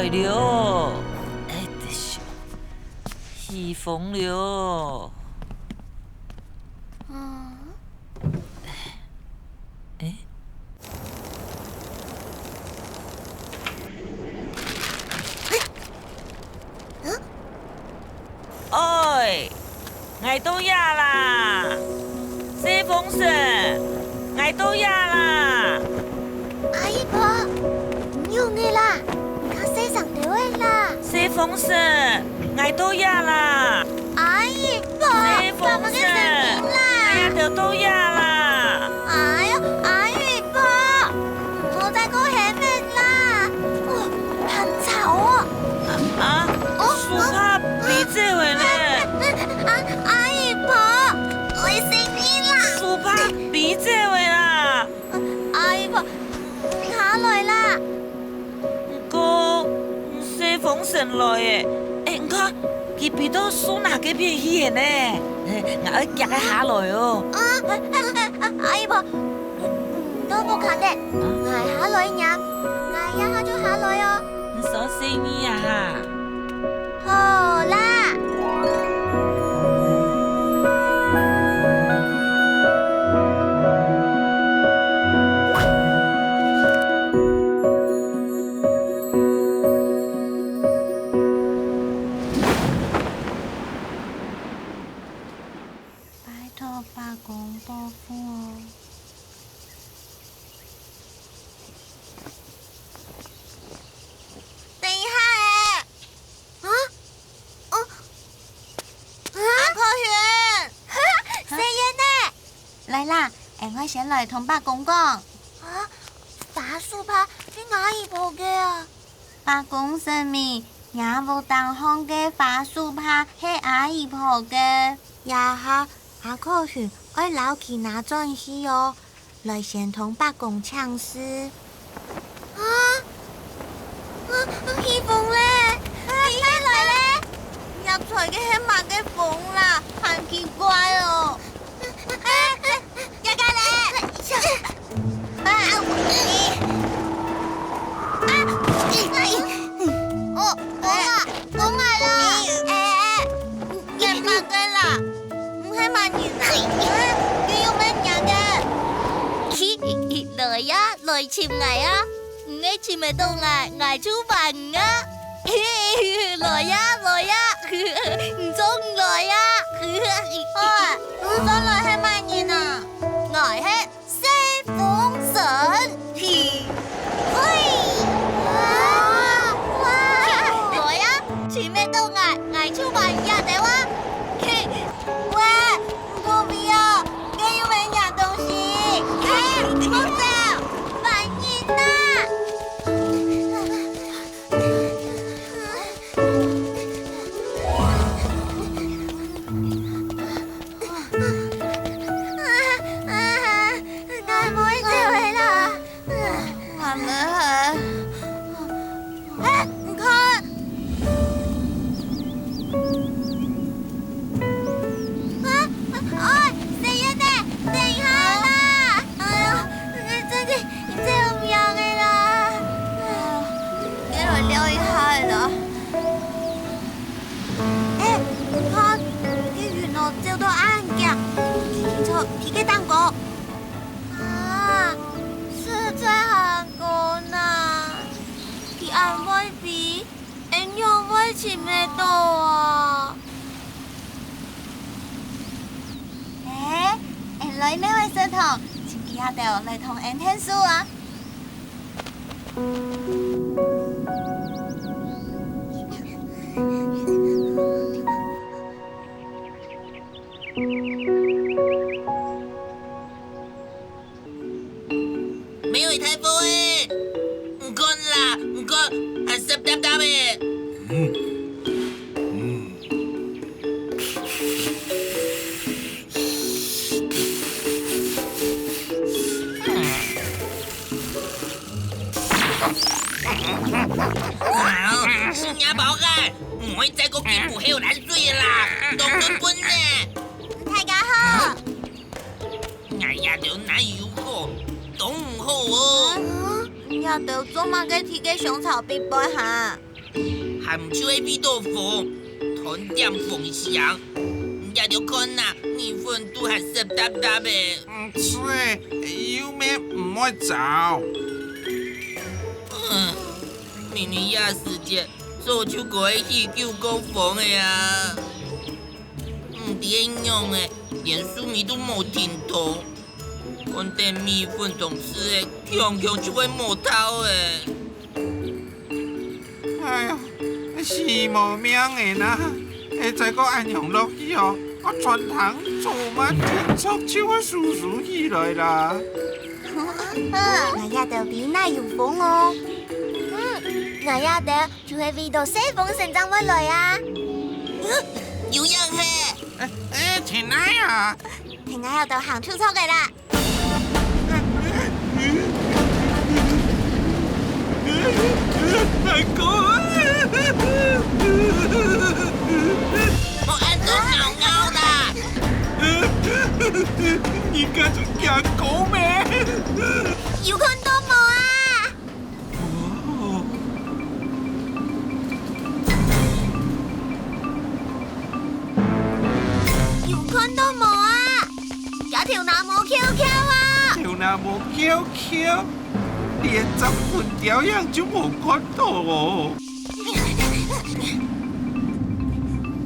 来了，这是耳风了。哎，我到呀啦！西风神，我到呀啦！阿姨婆，唔用嘅啦，靠西上條位啦。西風神，我到呀啦！阿姨婆，西風神，我就到呀啦！哎呀，阿姨婆，我在嗰下面啦，很吵哦。樹下比這位呢？阿姨婆，我聲音啦。樹下比這位啦。阿姨婆，下來啦。個西風神來誒，你看佢比到樹那嗰邊去呢？我要夾佢下來哦。阿姨婆，都冇近嘅，捱下來呀，捱一下就下來哦。你說聲音啊？好啦。拜託八公伯父哦。等一下阿科員，誰呢？來啦，我先來同八公講。法術拍啲阿姨婆嘅啊？八公神明，也無當行嘅法術拍係阿姨婆嘅。呀哈，阿科員愛留佢那陣時哦，來先同八公搶事。耳風咧，起來咧，入台嘅係乜嘅風啦，很奇怪哦。一家咧，我嚟啦，係乜嘅啦？唔係乜嘢啦？佢要乜嘢嘅？來呀，來潛嚟啊！唔係潛咪到捱出飯啊！來呀，來呀，唔中來呀！唔中來係乜嘢啊？捱係西風神。來呀，潛咪到捱出飯呀！地話，喂，我不要，我要買樣東西。風神，反應啦！前咩多啊？來呢位小童，前幾下掉嚟同人聽書啊！沒有台風誒，唔乾啦，唔乾，係濕嗒嗒誒。新牙寶嘅，唔可以再個肩部喺度爛碎啦，凍到崩呢！大家好。哎呀，條奶油好，凍唔好哦。要到做乜嘅鐵嘅上草必背下？还唔手喺邊度縫，同點縫上，也條看啊，呢份都係濕答答嘅。吹，有咩唔可以找？明明也時間，做出個去叫高縫嘅啊！唔點樣嘅，連書咪都冇聽到，我哋米粉同事嘅強強就會冇頭嘅。哎呀，是無命嘅啦！下再個按樣落去哦，我全堂做乜天速就會簌簌起來啦！我也得比那有風哦。我也得就係味道西風成長乜來啊！有樣係。田奶啊！我也得行出錯嘅啦。大哥，我按到咬咬啦！你家就養狗咩？有看到冇啊？有看到冇啊？有條那冇 QQ 啊！條那冇 QQ，連10分屌樣就冇看到哦。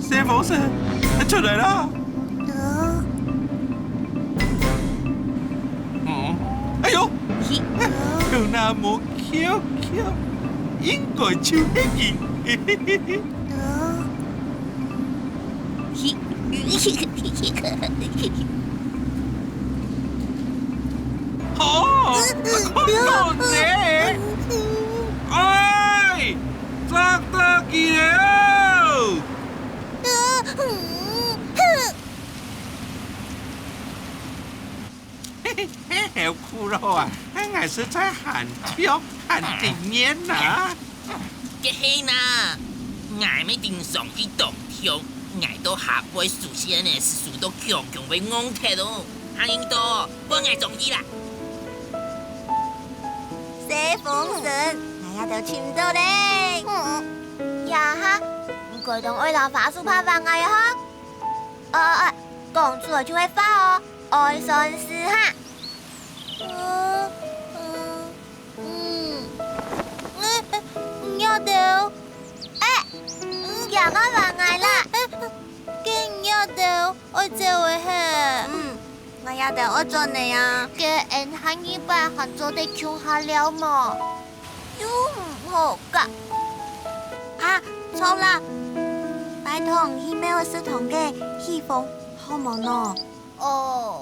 謝風神，出來啦！哎呦，條那冇 QQ，應該就係佢。哦，看到你！哎，抓到佢了！好酷咯啊！我是在喊跳喊定煙啊！嘅係啦，捱咪定上去當跳，捱到下輩樹先呢，是樹到強強被昂踢咯，行應到，幫捱中意啦。西風神，我也得簽到咧。呀哈，唔該同愛拿法術拍飯嗌哈。講出來就會發哦，愛信是哈。有條，呀我話嗌啦，見有條，我就會係。我也得我做你啊。嘅人行一百行做得窮下了嘛，都唔好噶。啊，錯啦，拜託，email 是同嘅，希望好冇咯。哦。